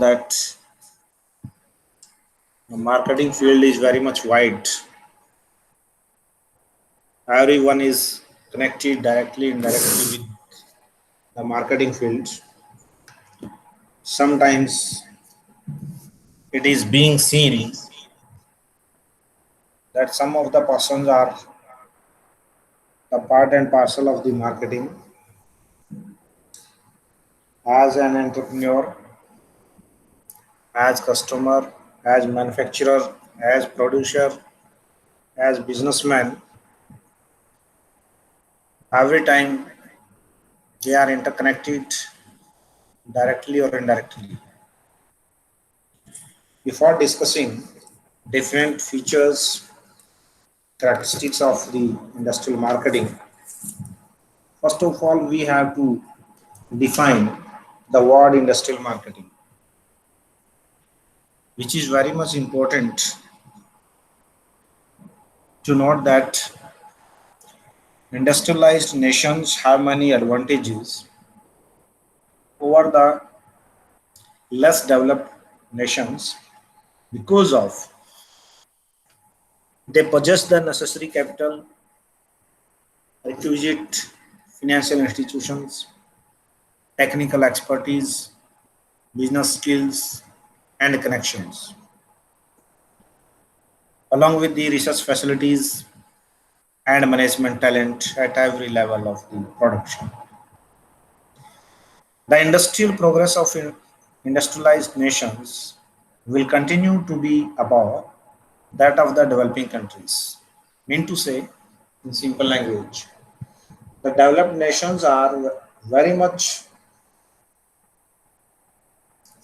that the marketing field is very much wide. Everyone is connected directly, indirectly with the marketing field. Sometimes it is being seen that some of the persons are the part and parcel of the marketing as an entrepreneur, as customer, as manufacturer, as producer, as businessman. Every time they are interconnected directly or indirectly. Before discussing different features, characteristics of the industrial marketing, first of all, we have to define the word industrial marketing, which is very much important to note that industrialized nations have many advantages over the less developed nations because of they possess the necessary capital, requisite financial institutions, technical expertise, business skills, and connections, along with the research facilities and management talent at every level of the production. The industrial progress of industrialized nations will continue to be above that of the developing countries. Mean to say, in simple language, the developed nations are very much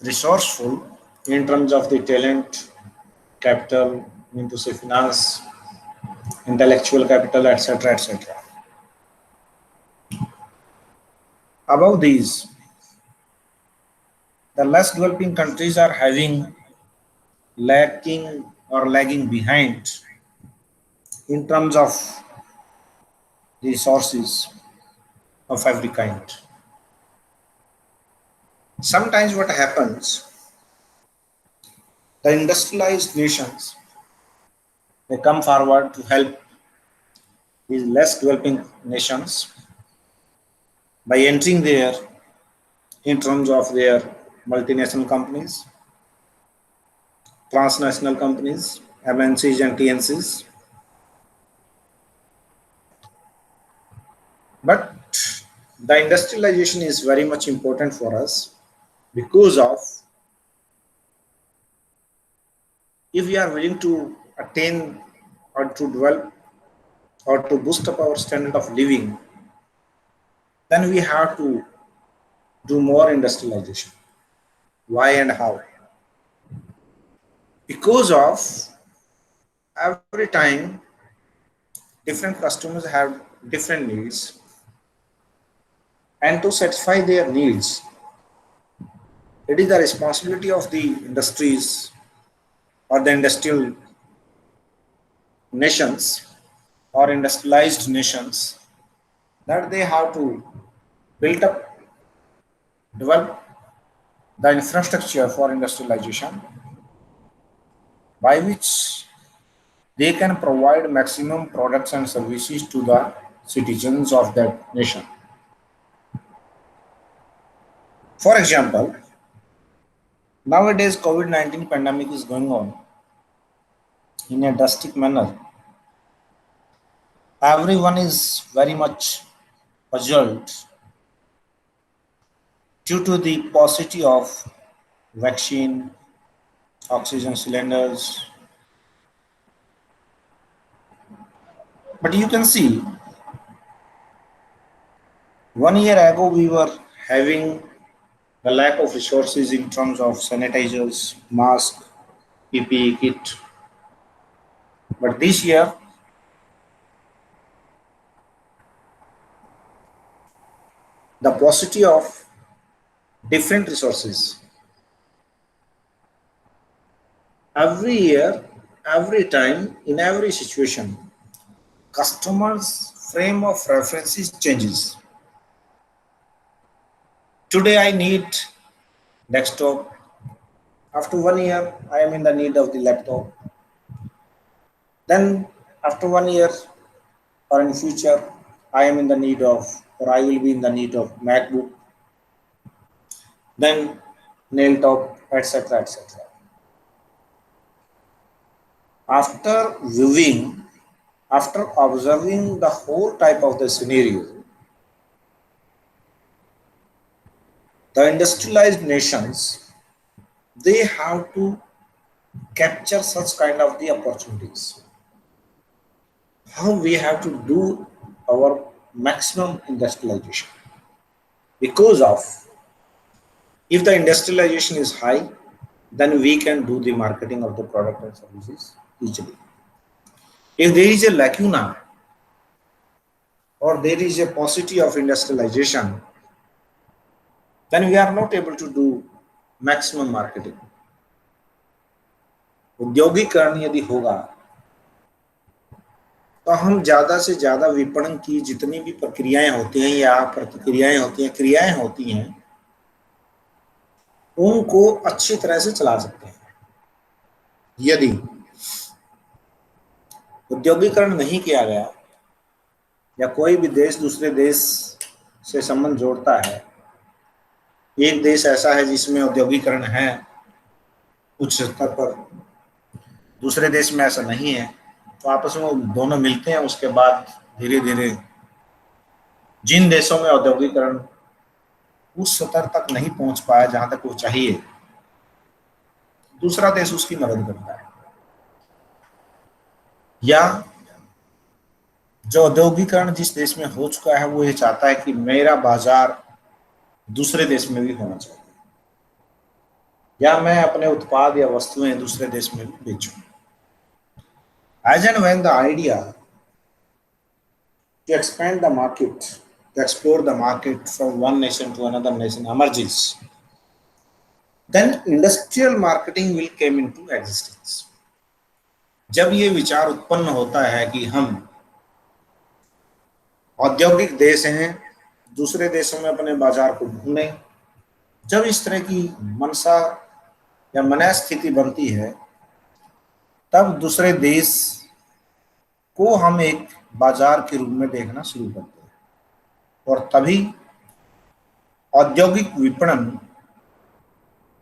resourceful in terms of the talent, capital, mean to say finance, intellectual capital, etc., etc. Above these, the less developing countries are having lacking or lagging behind in terms of resources of every kind. Sometimes what happens, the industrialized nations they come forward to help these less developing nations by entering there in terms of their multinational companies, transnational companies, MNCs and TNCs. But the industrialization is very much important for us because of if we are willing to attain or to develop or to boost up our standard of living, then we have to do more industrialization. Why and how? Because of every time different customers have different needs, and to satisfy their needs, it is the responsibility of the industries or the industrial nations or industrialized nations that they have to build up, develop the infrastructure for industrialization by which they can provide maximum products and services to the citizens of that nation. For example, nowadays COVID-19 pandemic is going on in a drastic manner. Everyone is very much puzzled due to the paucity of vaccine, oxygen cylinders. But you can see 1 year ago we were having the lack of resources in terms of sanitizers, masks, PPE kit. But this year, the paucity of different resources. Every year, every time, in every situation, customers' frame of references changes. Today I need desktop, After 1 year, I am in the need of the laptop. Then after 1 year or in future, I am in the need of, or I will be in the need of MacBook, then nail top, etc. etc. After viewing, after observing the whole type of the scenario, the industrialized nations, they have to capture such kind of the opportunities. How we have to do our maximum industrialization? Because of, if the industrialization is high, then we can do the marketing of the product and services easily. If there is a lacuna or there is a paucity of industrialization, then we are not able to do maximum marketing. औद्योगिकरण यदि होगा तो हम ज्यादा से ज्यादा विपणन की जितनी भी प्रक्रियाएं होती हैं या प्रतिक्रियाएं होती हैं, क्रियाएं होती हैं, उनको अच्छी तरह से चला सकते हैं। यदि औद्योगिकरण नहीं किया गया या कोई भी देश दूसरे देश से संबंध जोड़ता है, एक देश ऐसा है जिसमें औद्योगिकरण है उच्च स्तर पर, दूसरे देश में ऐसा नहीं है, तो आपस में दोनों मिलते हैं, उसके बाद धीरे धीरे जिन देशों में औद्योगिकरण उस स्तर तक नहीं पहुंच पाया जहां तक वो चाहिए, दूसरा देश उसकी मदद करता है। या जो औद्योगिकरण जिस देश में हो चुका है वो ये चाहता है कि मेरा बाजार दूसरे देश में भी होना चाहिए, या मैं अपने उत्पाद या वस्तुएं दूसरे देश में भी बेचूं। As and when the idea to expand the market, to explore the market from one nation to another nation emerges, then industrial marketing will come into existence. जब ये विचार उत्पन्न होता है कि हम औद्योगिक देश हैं, दूसरे देशों में अपने बाजार को ढूंढें, जब इस तरह की मनसा या मनस्थिति बनती है, तब दूसरे देश को हम एक बाजार के रूप में देखना शुरू करते हैं, और तभी औद्योगिक विपणन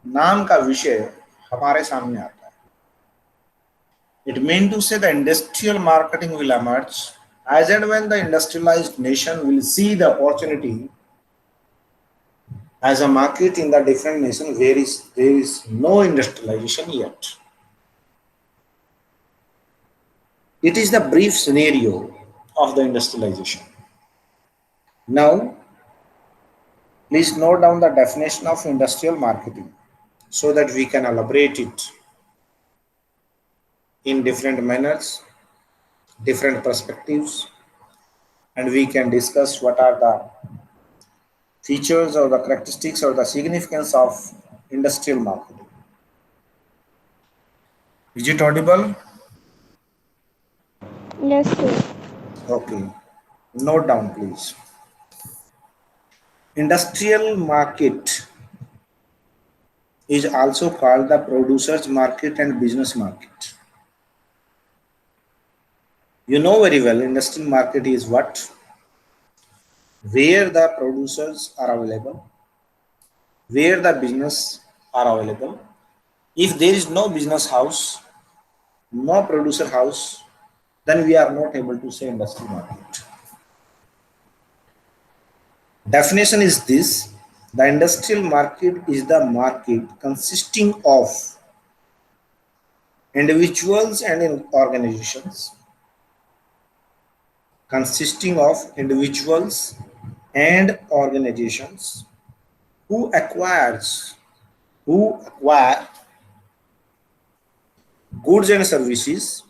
नाम का विषय हमारे सामने आता है। It means to say the industrial marketing will emerge as and when the industrialized nation will see the opportunity as a market in the different nation where there is no industrialization yet. It is the brief scenario of the industrialization. Now, please note down the definition of industrial marketing so that we can elaborate it in different manners, different perspectives, and we can discuss what are the features or the characteristics or the significance of industrial marketing. Is it audible? Yes, sir. Okay. Note down, please. Industrial market is also called the producer's market and business market. You know very well, industrial market is what? Where the producers are available, where the business are available. If there is no business house, no producer house, then we are not able to say industrial market. Definition is this: the industrial market is the market consisting of individuals and organizations, who acquire goods and services.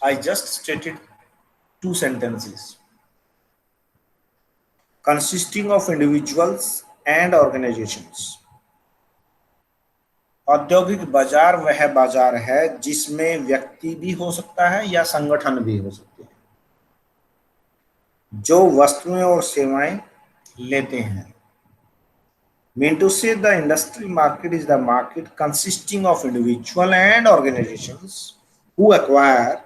I just stated two sentences. Consisting of individuals and organizations. औद्योगिक बाजार वह बाजार है जिसमें व्यक्ति भी हो सकता है या संगठन भी हो सकते हैं, जो वस्तुएं और सेवाएं लेते हैं। Mean to say the industrial market is the market consisting of individual and organizations who acquire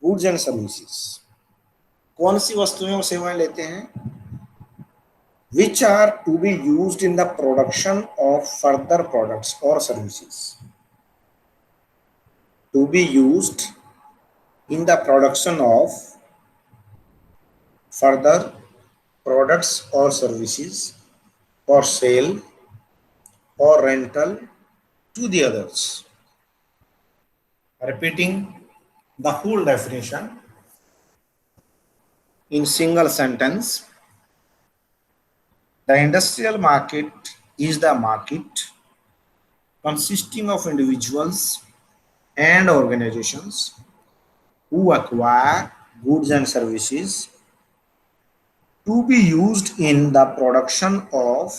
goods and services. कौन सी वस्तुएं और सेवाएं लेते हैं? Which are to be used in the production of further products or services. To be used in the production of further products or services for sale or rental to the others. Repeating the whole definition in single sentence. The industrial market is the market consisting of individuals and organizations who acquire goods and services to be used in the production of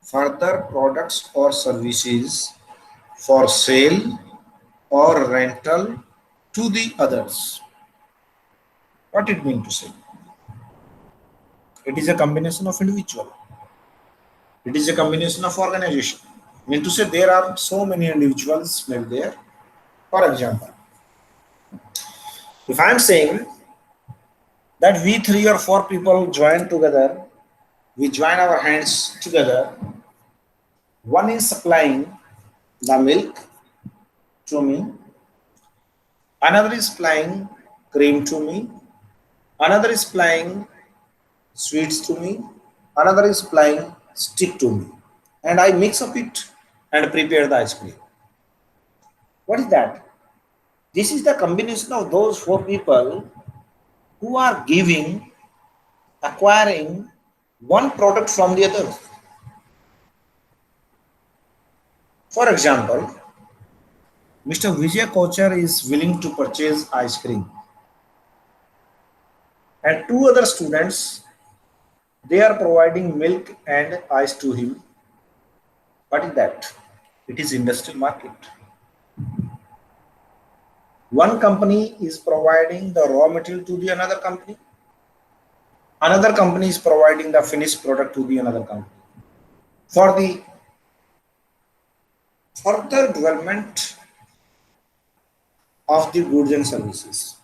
further products or services for sale or rental to the others. What it means to say? It is a combination of individual. It is a combination of organization. Mean to say there are so many individuals maybe there. For example, if I am saying that we 3 or 4 people join together, we join our hands together, one is supplying the milk to me, another is supplying cream to me, another is supplying sweets to me, another is supplying stick to me, and I mix up it and prepare the ice cream. What is that? This is the combination of those 4 people who are acquiring one product from the other. For example, Mr. Vijay Kochar is willing to purchase ice cream, and 2 other students, they are providing milk and ice to him. What is that? It is industrial market. One company is providing the raw material to the another company. Another company is providing the finished product to the another company for the further development of the goods and services.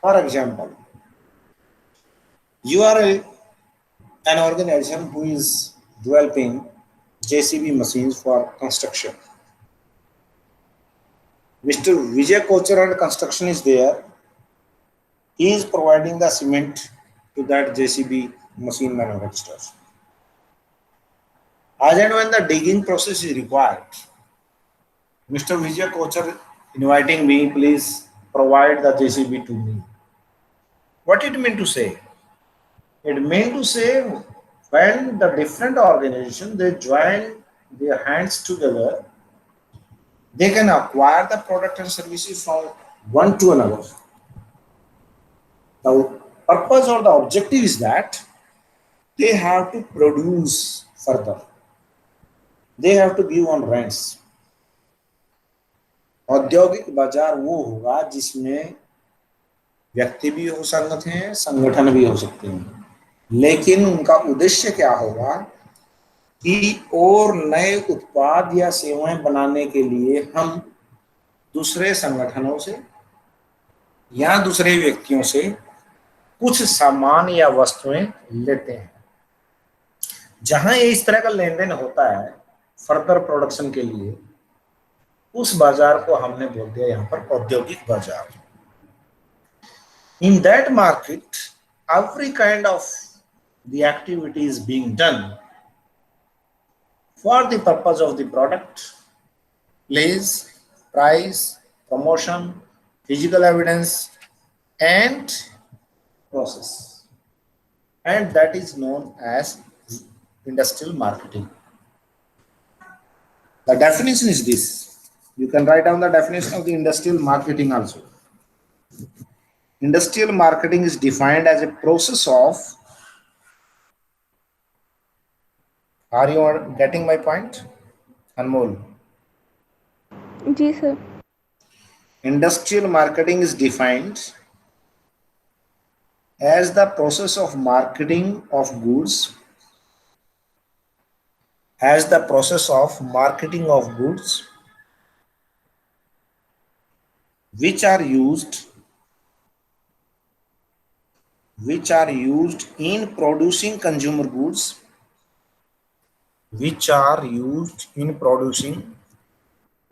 For example, you are an organization who is developing JCB machines for construction. Mr. Vijay Kochar and construction is there. He is providing the cement to that JCB machine manufacturer. As and when the digging process is required, Mr. Vijay Kochar inviting me, please provide the JCB to me. What it mean to say? It mean to say when the different organizations, they join their hands together, they can acquire the product and services from one to another. The purpose or the objective is that they have to produce further. They have to give on rents. औद्योगिक बाजार वो होगा जिसमें व्यक्ति भी हो सकते हैं, संगठन भी हो सकते हैं, लेकिन उनका उद्देश्य क्या होगा कि और नए उत्पाद या सेवाएं बनाने के लिए हम दूसरे संगठनों से या दूसरे व्यक्तियों से कुछ सामान या वस्तुएं लेते हैं. जहां ये इस तरह का लेन देन होता है फर्दर प्रोडक्शन के लिए, उस बाजार को हमने बोल दिया यहाँ पर औद्योगिक बाजार. In that market, every kind of the activity is being done for the purpose of the product, place, price, promotion, physical evidence, and process. And that is known as industrial marketing. The definition is this. You can write down the definition of the industrial marketing also. Industrial marketing is defined as a process of, are you getting my point, Anmol? Ji sir. Industrial marketing is defined as the process of marketing of goods as the process of marketing of goods which are used in producing consumer goods, which are used in producing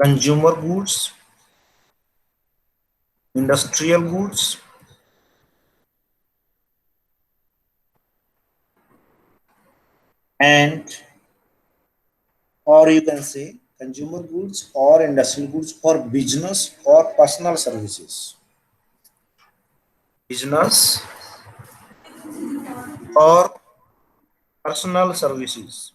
consumer goods, industrial goods, and or you can say consumer goods or industrial goods or business or personal services. Business or personal services,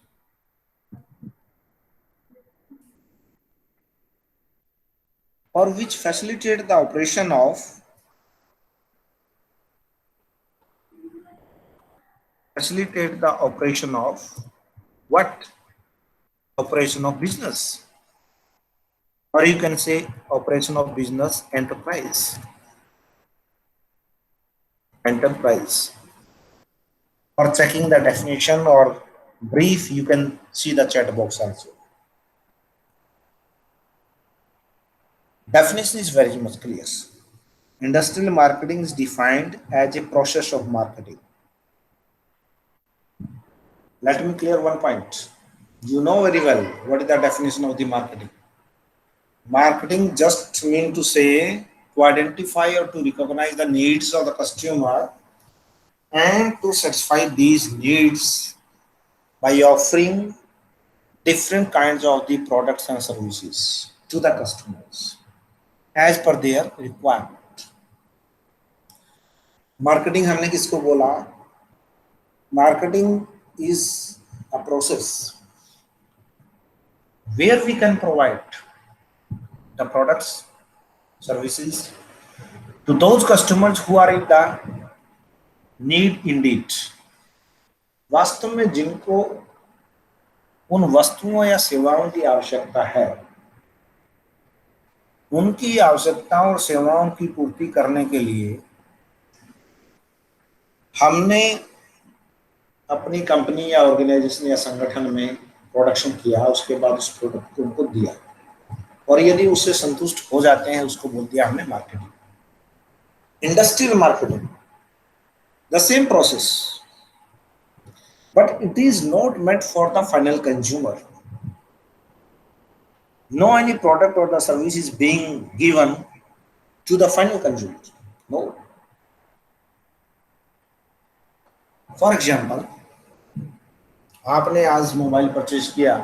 or which facilitate the operation of what? Operation of business, or you can say operation of business enterprise. For checking the definition or brief, you can see the chat box also. Definition is very much clear. Industrial marketing is defined as a process of marketing. Let me clear one point. You know very well what is the definition of the marketing. Marketing just mean to say to identify or to recognize the needs of the customer and to satisfy these needs by offering different kinds of the products and services to the customers as per their requirement. Marketing हमने किसको बोला? Marketing is a process where we can provide the products, services to those customers who are in the need indeed. वास्तव में जिनको उन वस्तुओं या सेवाओं की आवश्यकता है, उनकी आवश्यकताओं और सेवाओं की पूर्ति करने के लिए हमने अपनी कंपनी या ऑर्गेनाइजेशन या संगठन में प्रोडक्शन किया, उसके बाद उस प्रोडक्ट को उनको दिया, और यदि उससे संतुष्ट हो जाते हैं उसको बोल दिया हमने marketing. Industrial marketing, the same process, but it is not meant for the final consumer. No any product or the service is being given to the final consumer. No. For example, आपने आज mobile purchase किया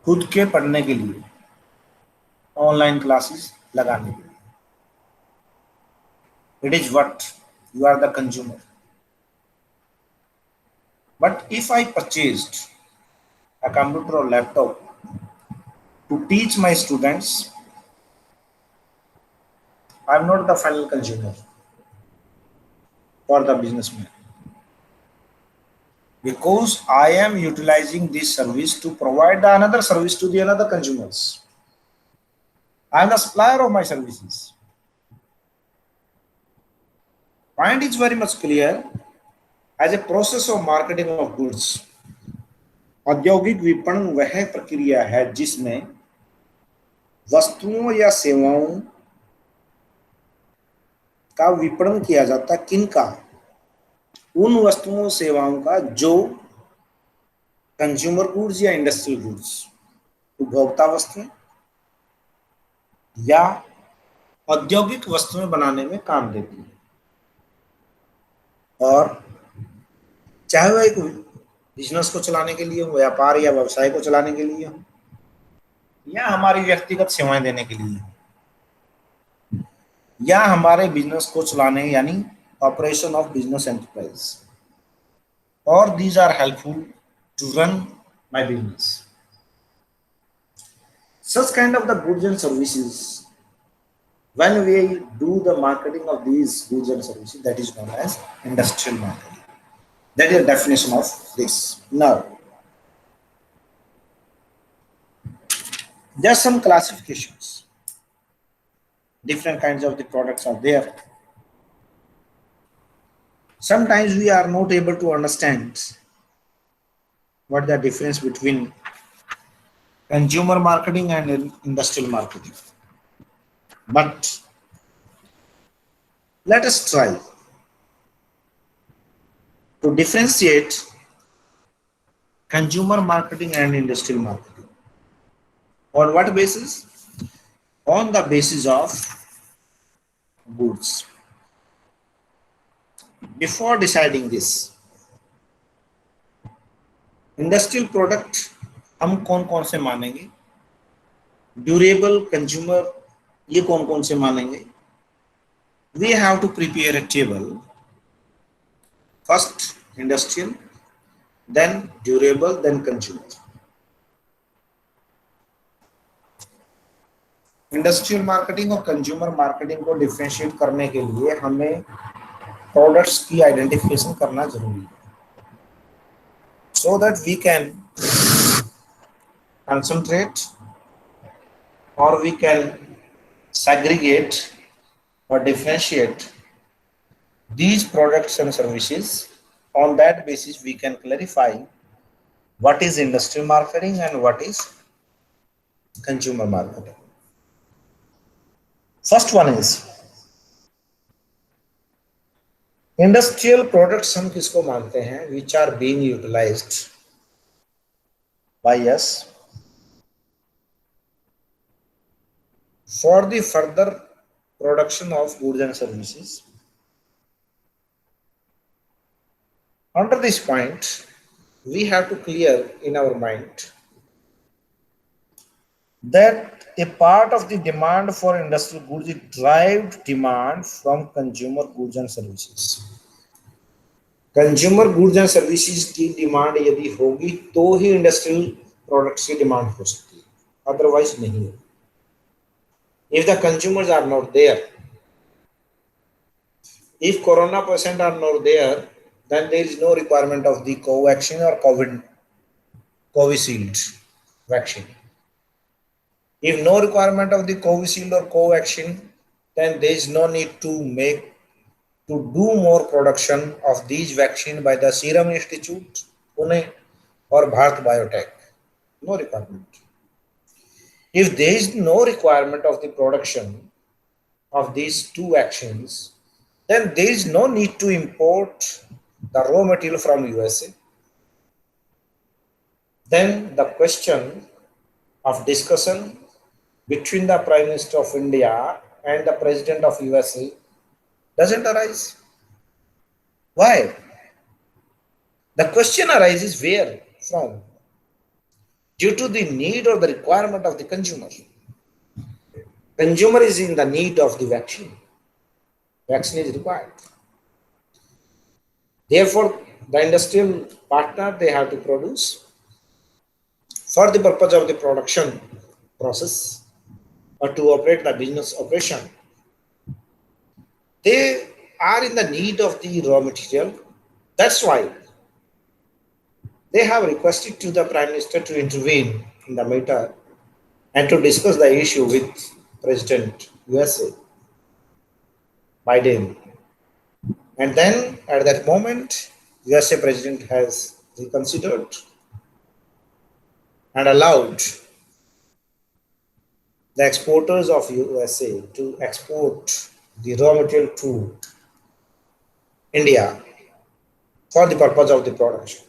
खुद के पढ़ने के लिए, online classes लगाने के लिए. It is what you are the consumer. But if I purchased a computer or laptop to teach my students, I am not the final consumer for the businessman, because I am utilizing this service to provide another service to the another consumers. I am the supplier of my services. Point is very much clear. As a process of marketing of goods, औद्योगिक विपणन वह प्रक्रिया है जिसमें वस्तुओं या सेवाओं का विपणन किया जाता है. किनका? उन वस्तुओं सेवाओं का जो कंज्यूमर गुड्स या इंडस्ट्रियल गुड्स, उपभोक्ता वस्तुएं या औद्योगिक वस्तुएं बनाने में काम देती है. और चाहे वह एक बिजनेस को चलाने के लिए हो, व्यापार या व्यवसाय को चलाने के लिए हो, या हमारी व्यक्तिगत सेवाएं देने के लिए, या हमारे बिजनेस को चलाने यानी ऑपरेशन ऑफ बिजनेस एंटरप्राइज, और these are helpful to run my business. Such kind of the goods and services, when we do the marketing of these goods and services, that is known as industrial marketing. That is the definition of this. Now, there are some classifications. Different kinds of the products are there. Sometimes we are not able to understand what the difference between consumer marketing and industrial marketing. But let us try to differentiate consumer marketing and industrial marketing. On what basis? On the basis of goods. Before deciding this, industrial product हम कौन कौन से मानेंगे, durable consumer ये कौन कौन से मानेंगे. We have to prepare a table. First industrial, then durable, then consumer. Industrial marketing और कंज्यूमर मार्केटिंग को डिफरेंशिएट करने के लिए हमें प्रोडक्ट्स की आइडेंटिफिकेशन करना जरूरी है, so that we can concentrate or we can segregate or differentiate these products and services. On that basis we can clarify what is industrial marketing and what is consumer marketing. First one is industrial products. हम किसको मानते हैं? which are being utilized by us for the further production of goods and services. Under this point, we have to clear in our mind that a part of the demand for industrial goods is derived demand from consumer goods and services. Consumer goods and services की demand यदि होगी तो ही industrial products की demand हो सकती है, otherwise नहीं होगी. If the consumers are not there, if corona patient are not there, then there is no requirement of the Covaxin or Covishield vaccine. If no requirement of the Covishield or Covaxin, then there is no need to do more production of these vaccine by the Serum Institute, Pune, or Bharat Biotech. No requirement. If there is no requirement of the production of these two vaccines, then there is no need to import the raw material from USA. Then the question of discussion between the Prime Minister of India and the President of USA doesn't arise. Why? The question arises where from? Due to the need or the requirement of the consumer. Consumer is in the need of the vaccine. Vaccine is required. Therefore, the industrial partner, they have to produce for the purpose of the production process or to operate the business operation. They are in the need of the raw material. That's why they have requested to the Prime Minister to intervene in the matter and to discuss the issue with President USA, Biden. And then at that moment, USA President has reconsidered and allowed the exporters of USA to export the raw material to India for the purpose of the production.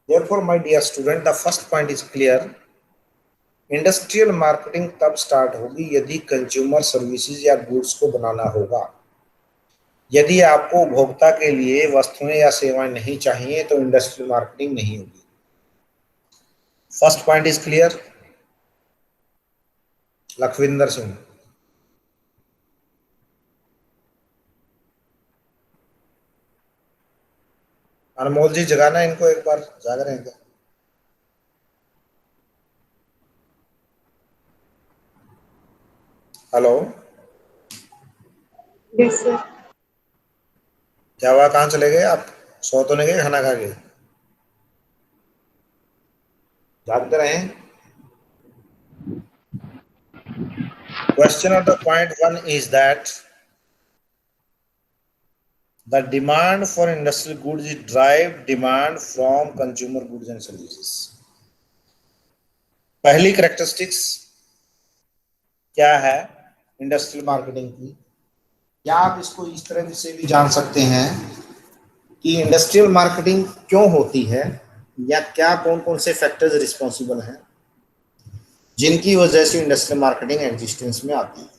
Therefore, my dear student, the first point is clear. Industrial marketing तब start होगी यदि consumer services या goods को बनाना होगा. यदि आपको उपभोक्ता के लिए वस्तुएं या सेवाएं नहीं चाहिए तो इंडस्ट्रियल मार्केटिंग नहीं होगी. First point is clear. Lakhwinder Singh. Anmol ji जगाना इनको एक बार, जाग रहे हैं क्या? हेलो. Yes sir. क्या हुआ, कहाँ चले गए आप? सो तो नहीं गए खाना खा के? जागते रहे. Question of the point one is that The demand for industrial goods is drive demand from consumer goods and services. पहली करेक्टरिस्टिक्स क्या है इंडस्ट्रियल मार्केटिंग की, या आप इसको इस तरह से भी जान सकते हैं कि इंडस्ट्रियल मार्केटिंग क्यों होती है, या क्या कौन कौन से फैक्टर्स रिस्पॉन्सिबल हैं जिनकी वजह से इंडस्ट्रियल मार्केटिंग एग्जिस्टेंस में आती है।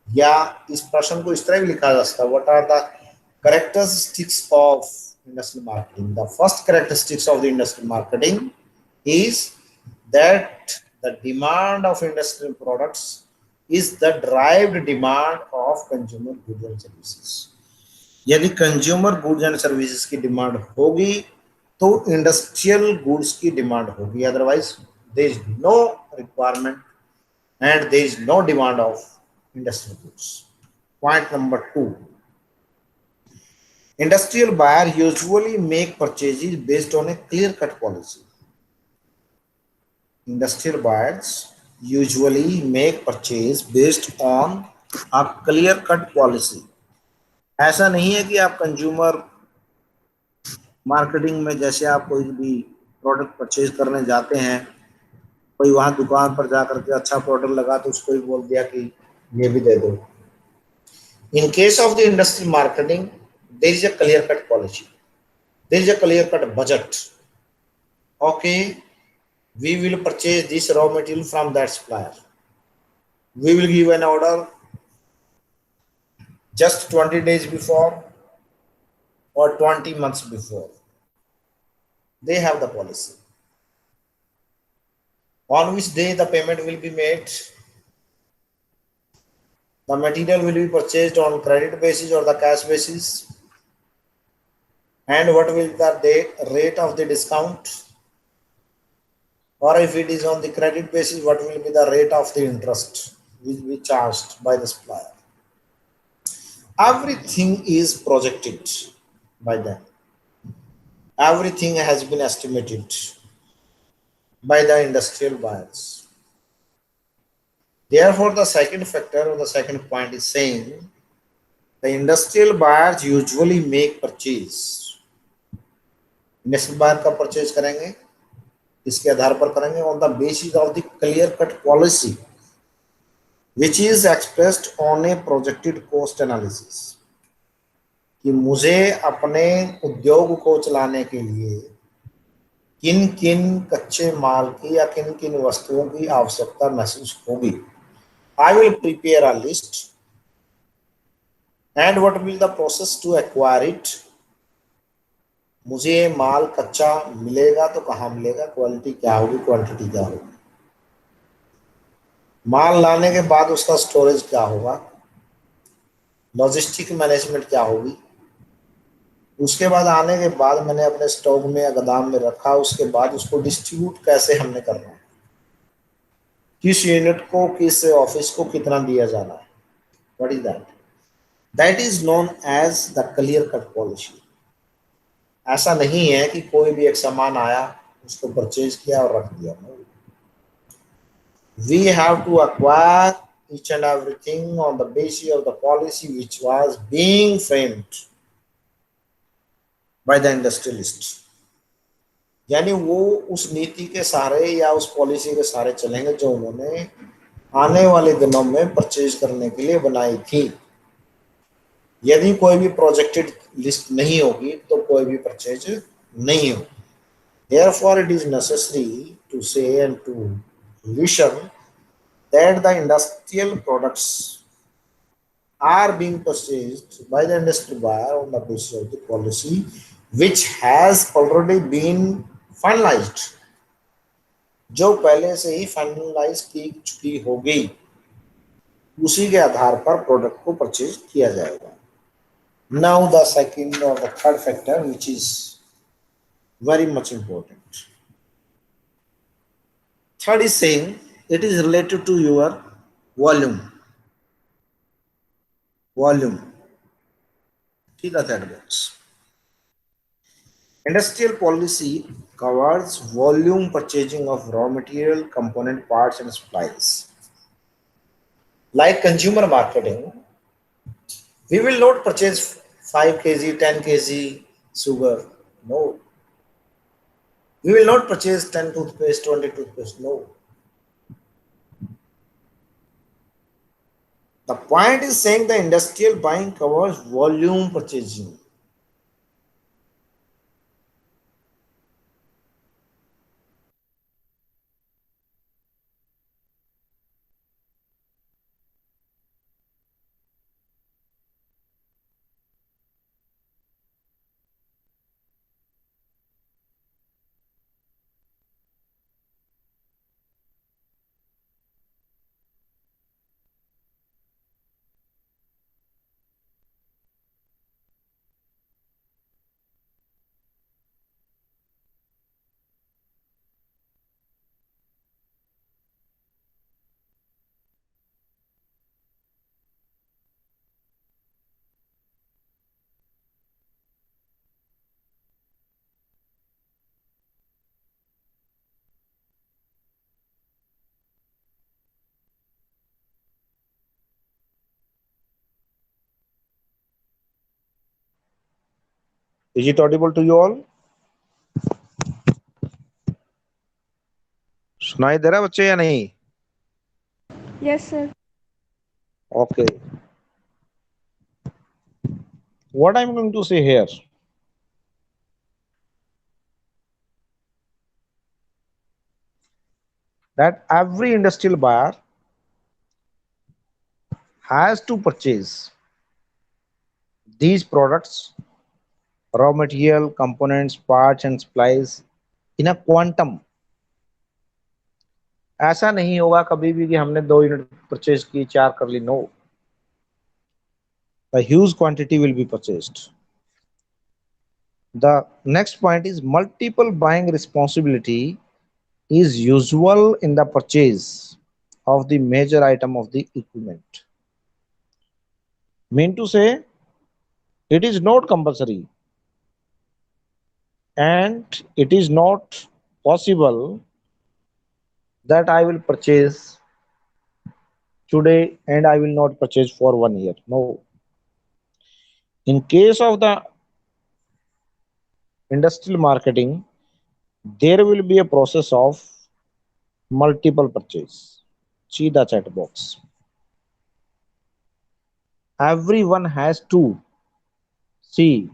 या इस प्रश्न को इस तरह भी लिखा जा सकता है, what are the characteristics of industrial marketing. The first characteristics of the industrial marketing is that the demand of industrial products is the derived demand of consumer goods and services. यदि कंज्यूमर गुड्स एंड सर्विसेज की demand होगी तो industrial goods की demand होगी, otherwise there is no requirement and there is no demand of industrial goods. Point number 2. Industrial buyer usually make purchases based on a clear-cut policy. Industrial buyers usually make purchase based on a clear-cut policy. ऐसा नहीं है कि आप consumer marketing में जैसे आप कोई भी प्रोडक्ट परचेज करने जाते हैं, कोई वहां दुकान पर जाकर के अच्छा प्रोडक्ट लगा तो उसको ही बोल दिया कि ये भी दे दो। In case of the industrial marketing, there is a clear-cut policy. There is a clear-cut budget. Okay, we will purchase this raw material from that supplier. We will give an order just 20 days before or 20 months before. They have the policy. On which day the payment will be made. The material will be purchased on credit basis or the cash basis, and what will the rate of the discount, or if it is on the credit basis, what will be the rate of the interest which will be charged by the supplier. Everything is projected by them. Everything has been estimated by the industrial buyers. Therefore, the second factor or the second point is saying the industrial buyers usually make purchase. Industrial buyer का purchase करेंगे, इसके आधार पर करेंगे on the basis of the clear-cut policy, which is expressed on a projected cost analysis. कि मुझे अपने उद्योग को चलाने के लिए किन किन कच्चे माल की या किन किन वस्तुओं की आवश्यकता महसूस होगी. I will prepare a list, and what will the process to acquire it. मुझे माल कच्चा मिलेगा तो कहाँ मिलेगा, क्वालिटी क्या होगी, क्वांटिटी क्या होगी, माल लाने के बाद उसका स्टोरेज क्या होगा, लॉजिस्टिक मैनेजमेंट क्या होगी, उसके बाद आने के बाद मैंने अपने स्टॉक में या गोदाम में रखा, उसके बाद उसको डिस्ट्रीब्यूट कैसे हमने करना है, किस यूनिट को किस ऑफिस को कितना दिया जाना है. What is that? That is known as the clear cut policy. ऐसा नहीं है कि कोई भी एक सामान आया उसको परचेज किया और रख दिया. We have to acquire each and everything on the basis of the policy which was being framed by the industrialist. यानी वो उस नीति के सहारे या उस पॉलिसी के सहारे चलेंगे जो उन्होंने आने वाले दिनों में परचेज करने के लिए बनाई थी. यदि कोई भी प्रोजेक्टेड लिस्ट नहीं होगी तो कोई भी परचेज नहीं होगी. Therefore, it is necessary to say and to mention that the industrial products are being purchased by the industry buyer on the basis of the policy which has already been finalized. जो पहले से ही finalise की चुकी हो गई उसी के आधार पर प्रोडक्ट को परचेज किया जाएगा. Now the second or the third factor which is very much important. Third is saying it is related to your volume. Volume. See the third box. Industrial policy covers volume purchasing of raw material, component parts and supplies. Like consumer marketing, we will not purchase 5 kg, 10 kg sugar. No. We will not purchase 10 toothpaste, 20 toothpaste. No. The point is saying the industrial buying covers volume purchasing. Is it audible to you all? सुनाई दे रहा है बच्चे या नहीं? Yes, sir. Okay. What I'm going to say here, that every industrial buyer has to purchase these products, raw material, components, parts and supplies in a quantum. ऐसा नहीं होगा कभी भी कि हमने 2 यूनिट परचेज की, 4 कर ली. No, a huge quantity will be purchased. The next point is multiple buying responsibility is usual in the purchase of the major item of the equipment. Mean to say, it is not compulsory and it is not possible that I will purchase today and I will not purchase for 1 year. No. In case of the industrial marketing, there will be a process of multiple purchase. See the chat box. Everyone has to see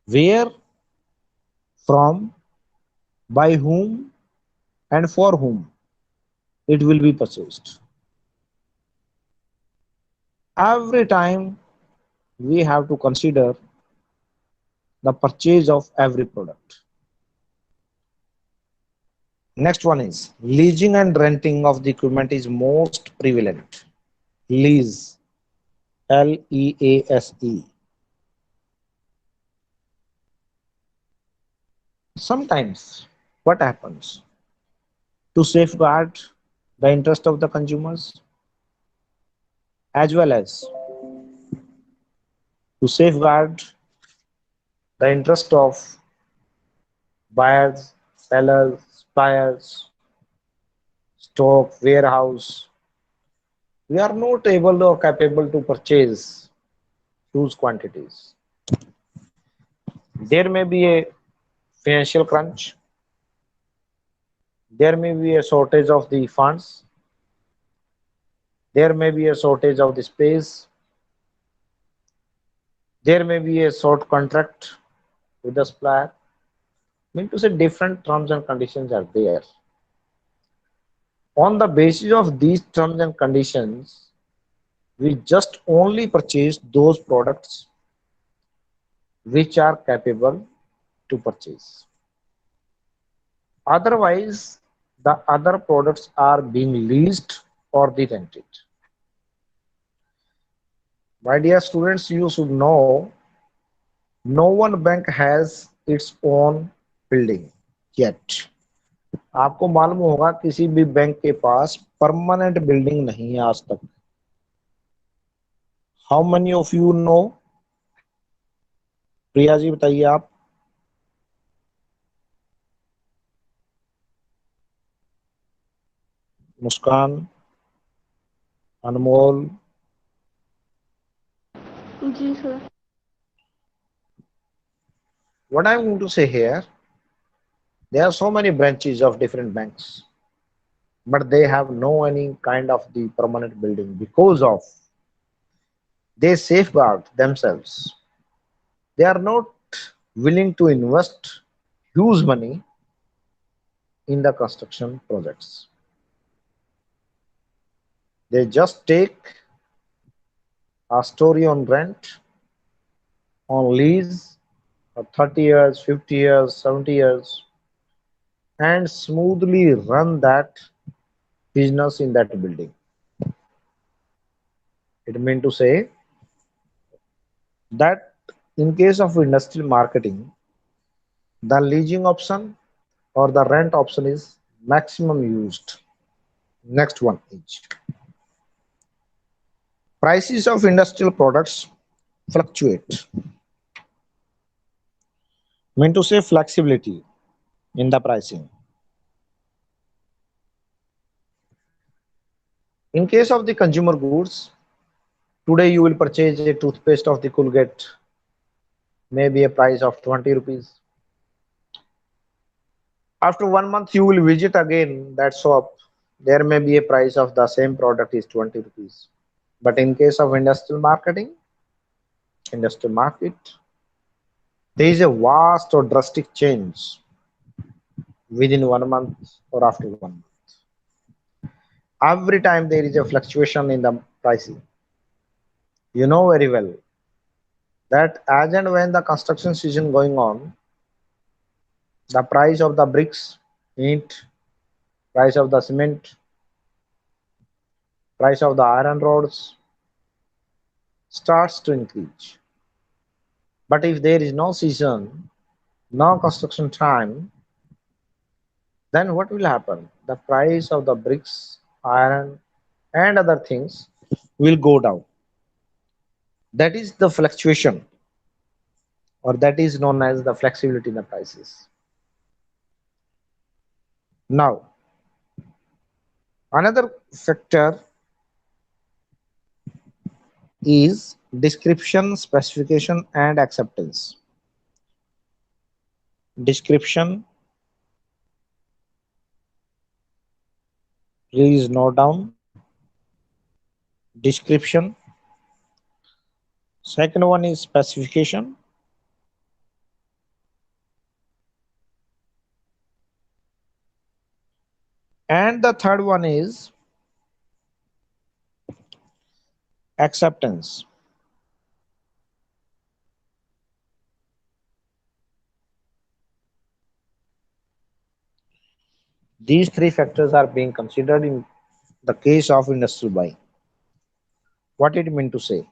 where, from, by whom, and for whom it will be purchased. Every time we have to consider the purchase of every product. Next one is leasing and renting of the equipment is most prevalent. Lease, Lease. Sometimes what happens? To safeguard the interest of the consumers as well as to safeguard the interest of buyers, sellers, suppliers, stock, warehouse, we are not able or capable to purchase huge quantities. There may be a financial crunch, there may be a shortage of the funds, there may be a shortage of the space, there may be a short contract with the supplier. I mean to say different terms and conditions are there. On the basis of these terms and conditions, we just only purchase those products which are capable to purchase. Otherwise, the other products are being leased or the rented. My dear students, you should know no one bank has its own building yet. आपको मालूम होगा किसी भी bank के पास permanent building नहीं है आज तक. How many of you know? Priya ji बताइए आप. मुस्कान, अनमोल, जी sir. What I'm going to say here, there are so many branches of different banks, but they have no any kind of the permanent building because of they safeguard themselves. They are not willing to invest huge money in the construction projects. They just take a story on rent, on lease, for 30 years, 50 years, 70 years, and smoothly run that business in that building. It means to say that in case of industrial marketing, the leasing option or the rent option is maximum used. Next one is prices of industrial products fluctuate. Mean to say flexibility in the pricing. In case of the consumer goods, today you will purchase a toothpaste of the Colgate, maybe a price of 20 rupees. After 1 month, you will visit again that shop. There may be a price of the same product is 20 rupees. But in case of industrial marketing, industrial market, there is a vast or drastic change within 1 month or after 1 month. Every time there is a fluctuation in the pricing. You know very well that as and when the construction season going on, the price of the bricks, int, price of the cement, price of the iron rods starts to increase. But if there is no season, no construction time, then what will happen? The price of the bricks, iron, and other things will go down. That is the fluctuation, or that is known as the flexibility in the prices. Now, another factor is description, specification, and acceptance. Description, please note down. Description. Second one is specification. And the third one is acceptance. These three factors are being considered in the case of industrial buying. What it mean to say?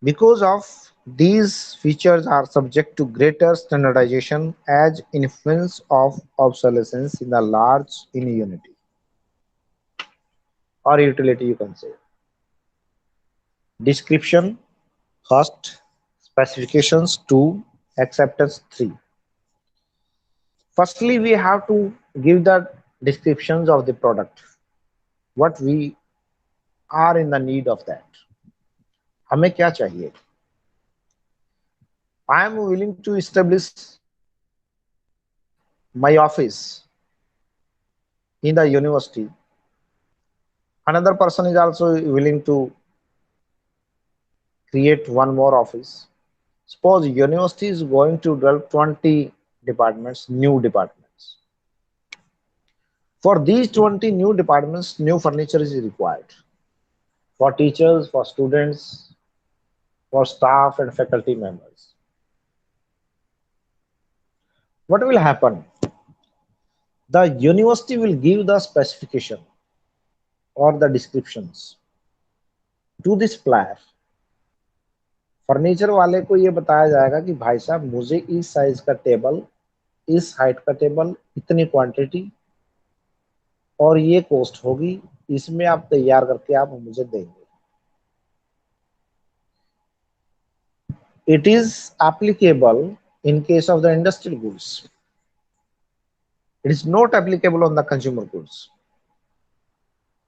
Because of these features are subject to greater standardization as influence of obsolescence in the large in unity or utility you can say. Description first, specifications 2, acceptance 3. Firstly, we have to give the descriptions of the product, what we are in the need of that. हमें क्या चाहिए? I am willing to establish my office in the university. Another person is also willing to create one more office. Suppose university is going to develop 20 departments, new departments. For these 20 new departments, new furniture is required for teachers, for students, for staff and faculty members. What will happen? The university will give the specification or the descriptions to the supplier. Furniture वाले को ये बताया जाएगा कि भाई साहब मुझे इस साइज का टेबल, इस हाइट का टेबल, इतनी क्वांटिटी और ये कॉस्ट होगी, इसमें आप तैयार करके आप मुझे देंगे. It is applicable in case of the industrial goods. It is not applicable on the consumer goods.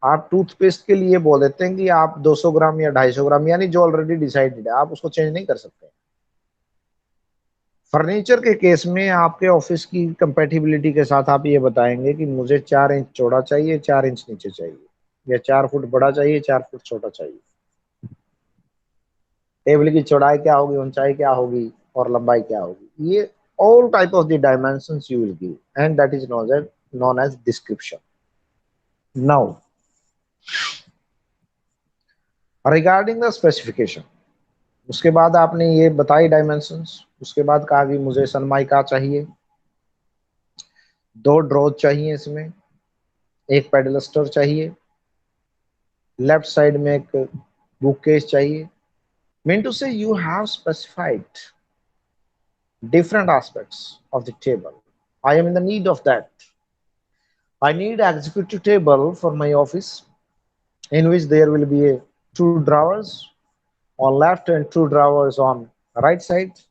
आप टूथपेस्ट के लिए बोल देते हैं कि आप 200 ग्राम या 250 ग्राम, यानी जो ऑलरेडी डिसाइडेड है, आप उसको चेंज नहीं कर सकते। फर्नीचर के केस में आपके ऑफिस की कंपेटिबिलिटी के साथ आप ये बताएंगे कि मुझे 4 इंच चौड़ा चाहिए, 4 इंच नीचे चाहिए, या 4 फुट बड़ा चाहिए, 4 फुट छोटा चाहिए। टेबल की चौड़ाई क्या होगी, ऊंचाई क्या होगी, और लंबाई क्या होगी, ये all type of the dimensions you will give, and that is known as description. Now, regarding the specification, उसके बाद आपने ये बताई डायमेंशंस, उसके बाद कहा कि मुझे सनमाइका चाहिए, 2 ड्रॉज चाहिए, इसमें एक पेडलस्टर चाहिए, लेफ्ट साइड में एक बुक केस चाहिए। मीन टू से you have specified different aspects of the table. I am in the need of that. I need executive table for my office in which there will be a 2 drawers on left and 2 drawers on right side,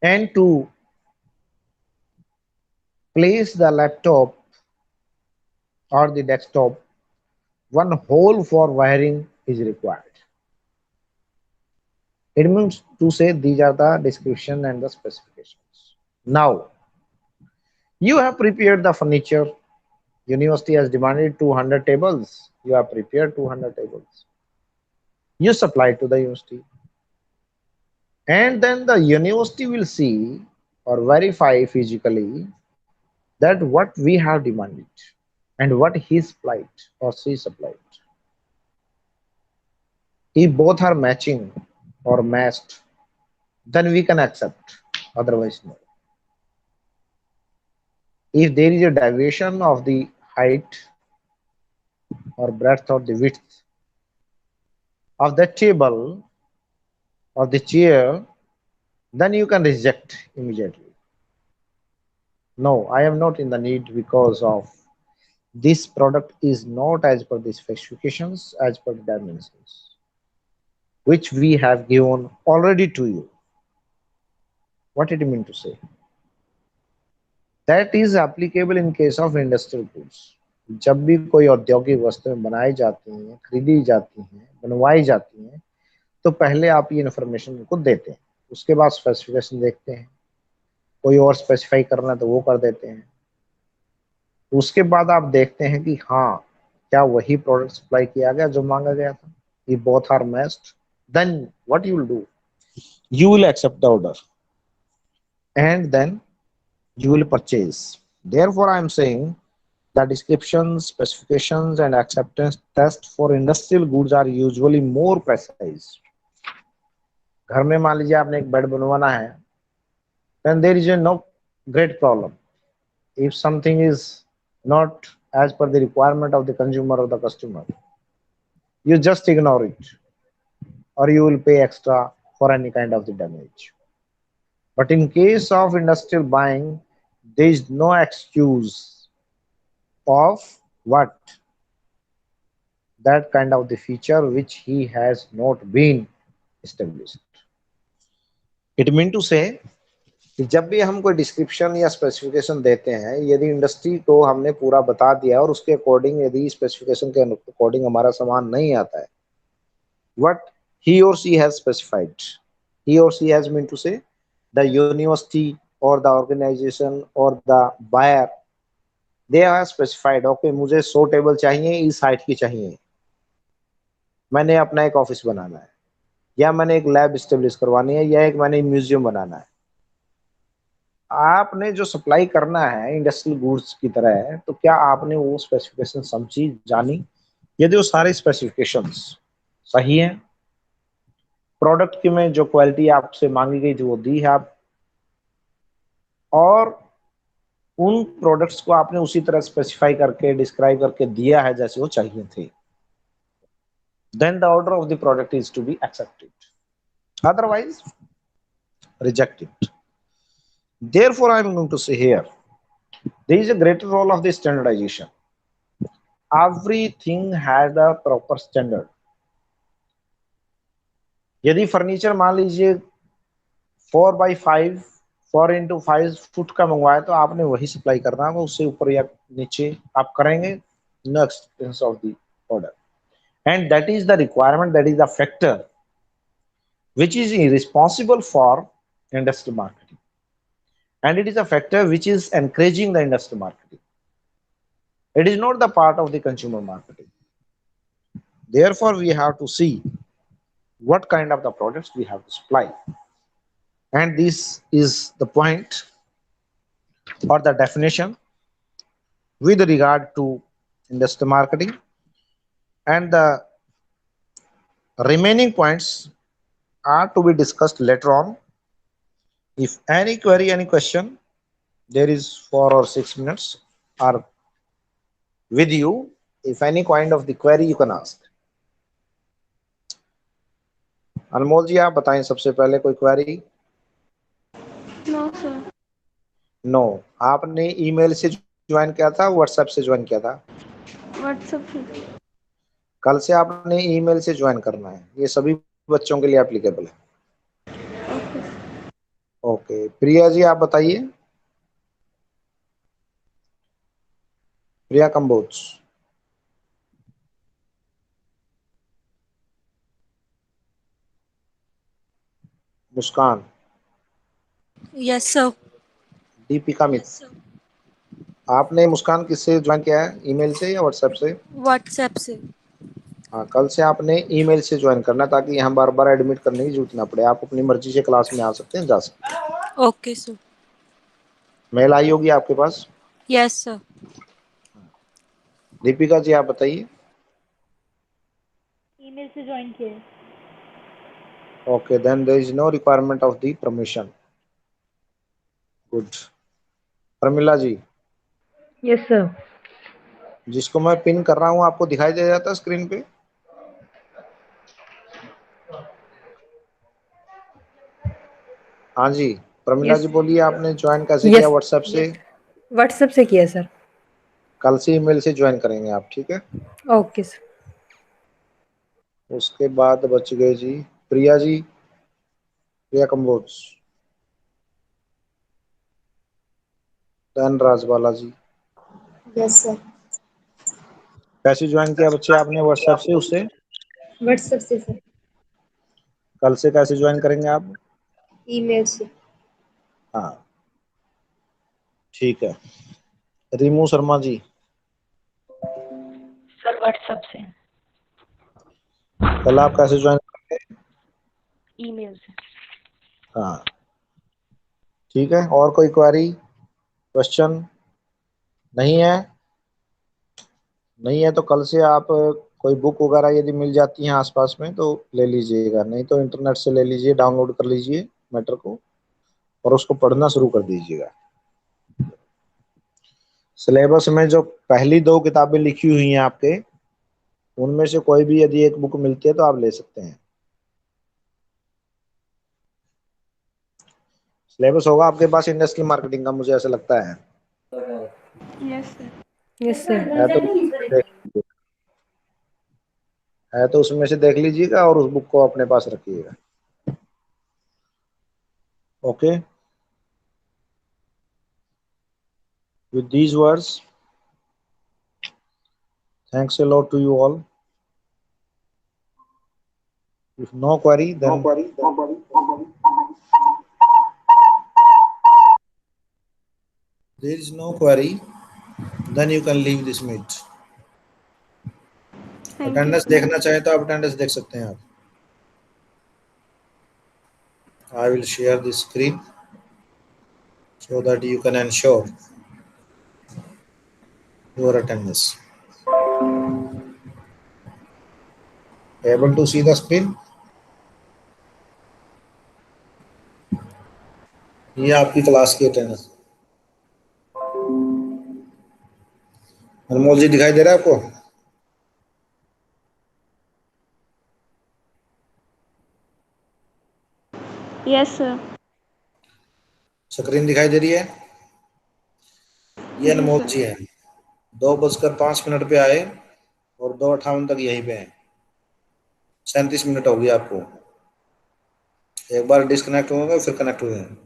and to place the laptop or the desktop, one hole for wiring is required. It means to say these are the description and the specifications. Now, you have prepared the furniture. University has demanded 200 tables. You have prepared 200 tables. You supply to the university. And then the university will see or verify physically that what we have demanded and what he supplied or she supplied. If both are matching or matched, then we can accept. Otherwise, no. If there is a deviation of the height or breadth or the width of the table or the chair, then you can reject immediately. No, I am not in the need because of this product is not as per the specifications, as per the dimensions, which we have given already to you. What it mean to say? That is applicable in case of industrial goods. जब भी कोई औद्योगिक वस्तुएं बनाई जाती हैं, खरीदी जाती हैं, बनवाई जाती हैं, तो पहले आप ये इन्फॉर्मेशन उनको देते हैं, उसके बाद स्पेसिफिकेशन देखते हैं, कोई और स्पेसिफाई करना है तो वो कर देते हैं, उसके बाद आप देखते हैं कि हाँ क्या वही प्रोडक्ट सप्लाई किया गया जो मांगा गया था। If both are matched, then what you will do? You will accept the order and then you will purchase. Therefore, I am saying the descriptions, specifications, and acceptance test for industrial goods are usually more precise. घर में मान लीजिए आपने एक bed बनवाना है, then there is no great problem. If something is not as per the requirement of the consumer or the customer, you just ignore it, or you will pay extra for any kind of the damage. But in case of industrial buying, there is no excuse of what? That kind of the feature which he has not been established. It mean to say कि जब भी हम कोई description या specification देते हैं, यदि industry को हमने पूरा बता दिया और उसके अकॉर्डिंग यदि स्पेसिफिकेशन के अकॉर्डिंग हमारा सामान नहीं आता है, what he or she has specified, he or she has meant to say the university or the organization or the buyer, they have specified, okay मुझे 100 टेबल चाहिए, इस हाइट की चाहिए, मैंने अपना एक ऑफिस बनाना है, या मैंने एक लैब स्टेब्लिश करवानी है, या एक मैंने म्यूजियम बनाना है। आपने जो सप्लाई करना है इंडस्ट्रियल गुड्स की तरह है, तो क्या आपने वो स्पेसिफिकेशन समझी, जानी? यदि वो सारे स्पेसिफिकेशंस सही हैं, प्रोडक्ट की में जो क्वालिटी आपसे मांगी गई थी वो दी है आप, और उन प्रोडक्ट्स को आपने उसी तरह स्पेसिफाई करके डिस्क्राइब करके दिया है जैसे वो चाहिए थे, then the order of the product is to be accepted. Otherwise, reject it. Therefore, I am going to say here, there is a greater role of the standardization. Everything has a proper standard. यदि furniture मान लीजिए 4x5 4x5 foot का मंगवाया, तो आपने वही supply करना होगा, उससे ऊपर या नीचे आप करेंगे no acceptance of the order. And that is the requirement, that is the factor which is responsible for industrial marketing. And it is a factor which is encouraging the industrial marketing. It is not the part of the consumer marketing. Therefore, we have to see what kind of the products we have to supply. And this is the point or the definition with regard to industrial marketing. And the remaining points are to be discussed later on. If any query, any question, there is 4 or 6 minutes are with you. If any kind of the query you can ask. अनमोल जी आप बताएं सबसे पहले कोई query. No sir. No. आपने email से join किया था, WhatsApp से ज्वाइन किया था? व्हाट्सएप से. कल से आपने ईमेल से ज्वाइन करना है, ये सभी बच्चों के लिए एप्लीकेबल है. ओके. ओके, प्रिया जी आप बताइए. प्रिया कंबोज. मुस्कान. Yes sir. दीपिका मित्र. आपने मुस्कान किससे ज्वाइन किया है, ईमेल से या व्हाट्सएप से? व्हाट्सएप से. हाँ, कल से आपने ईमेल से ज्वाइन करना ताकि यहाँ बार बार एडमिट करने की जरूरत ना पड़े. आप अपनी मर्जी से क्लास में आ सकते हैं, जा सकते हैं. Okay sir. मेल आई होगी आपके पास? Yes sir. दीपिका जी आप बताइए. ईमेल से ज्वाइन किया. Okay, then there is no requirement of the permission. Good. Pramila ji. Yes sir. जिसको मैं पिन कर रहा हूँ आपको दिखाई दे जाता है स्क्रीन पे? हाँ जी, प्रमिला जी बोलिए, आपने ज्वाइन कैसे किया? व्हाट्सएप से? व्हाट्सएप से किया सर. कल से ईमेल से ज्वाइन करेंगे आप, ठीक है? Okay sir. उसके बाद बच गए जी Priya ji, Priya Kamboj, then Rajbala ji. Yes sir. कैसे ज्वाइन किया बच्चे आपने? व्हाट्सएप से, उससे? व्हाट्सएप से सर. कल से कैसे ज्वाइन करेंगे आप? ईमेल से. हाँ ठीक है. रीमू शर्मा जी. सर व्हाट्सएप से. कल आप कैसे ज्वाइन करेंगे? ईमेल से. हाँ ठीक है. और कोई क्वेरी, क्वेश्चन? नहीं है? नहीं है तो कल से आप कोई बुक वगैरह यदि मिल जाती है आसपास में तो ले लीजिएगा, नहीं तो इंटरनेट से ले लीजिए, डाउनलोड कर लीजिए मैटर को और उसको पढ़ना शुरू कर दीजिएगा. सिलेबस में जो पहली 2 किताबें लिखी हुई हैं आपके, उनमें से कोई भी यदि एक बुक मिलती है तो आप ले सकते हैं. सिलेबस होगा आपके पास इंडस्ट्रियल मार्केटिंग का, मुझे ऐसा लगता है. Yes sir. Yes sir. है तो उसमें से देख लीजिएगा और उस बुक को अपने पास रखिएगा. Okay. With these words, thanks a lot to you all. If no query, then there is no query, then you can leave this meet. Attendance देखना चाहे तो आप अटेंडेंस देख सकते हैं आप. I will share the screen so that you can ensure your attendance. Able to see the screen? ये आपकी क्लास की अटेंडेंस. अनमोल जी दिखाई दे रहा है आपको? Yes sir. स्क्रीन दिखाई दे रही है? ये अनमोल जी है. 2:05 पे आए और 2:58 तक यहीं पे हैं. 37 मिनट हो गई आपको. एक बार डिस्कनेक्ट होंगे फिर कनेक्ट हुए हैं.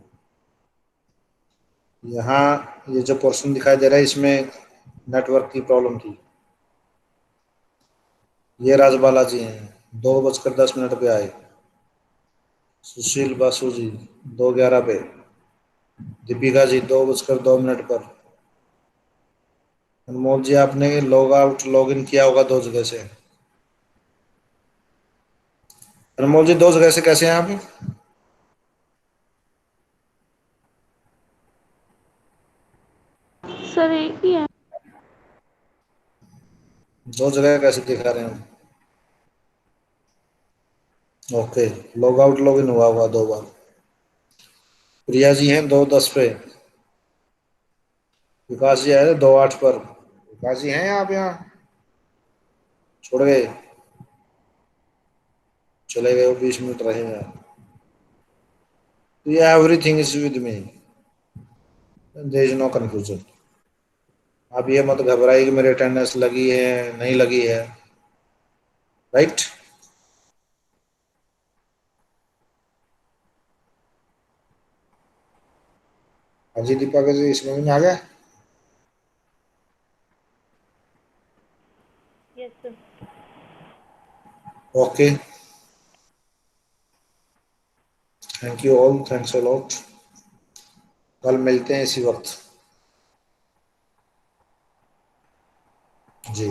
यहाँ ये जो पोर्शन दिखाई दे रहा है इसमें नेटवर्क की प्रॉब्लम थी. ये राजबाला जी हैं, 2:10 पे आए। सुशील बासु जी 2:11 पे। दीपिका जी 2:02 पर। अनमोल जी आपने लॉग आउट लॉग इन किया होगा 2 जगह से। अनमोल जी 2 जगह से कैसे हैं आप? सर एक ही है। 2 जगह कैसे दिखा रहे हैं? Okay, log out log in हुआ हुआ 2 बार। प्रिया जी हैं 2:10 पे। विकास जी आए थे 2:08 पर। विकास जी हैं आप यहाँ? छोड़ गए, चले गए, वो 20 मिनट रहे हैं। तो ये everything is with me, there is no confusion. आप ये मत घबराइए कि मेरी अटेंडेंस लगी है नहीं लगी है, राइट? हाँ जी दीपक जी, इसमें में आ गया। Yes, sir. Okay, thank you all, thanks a lot. कल मिलते हैं इसी वक्त जी।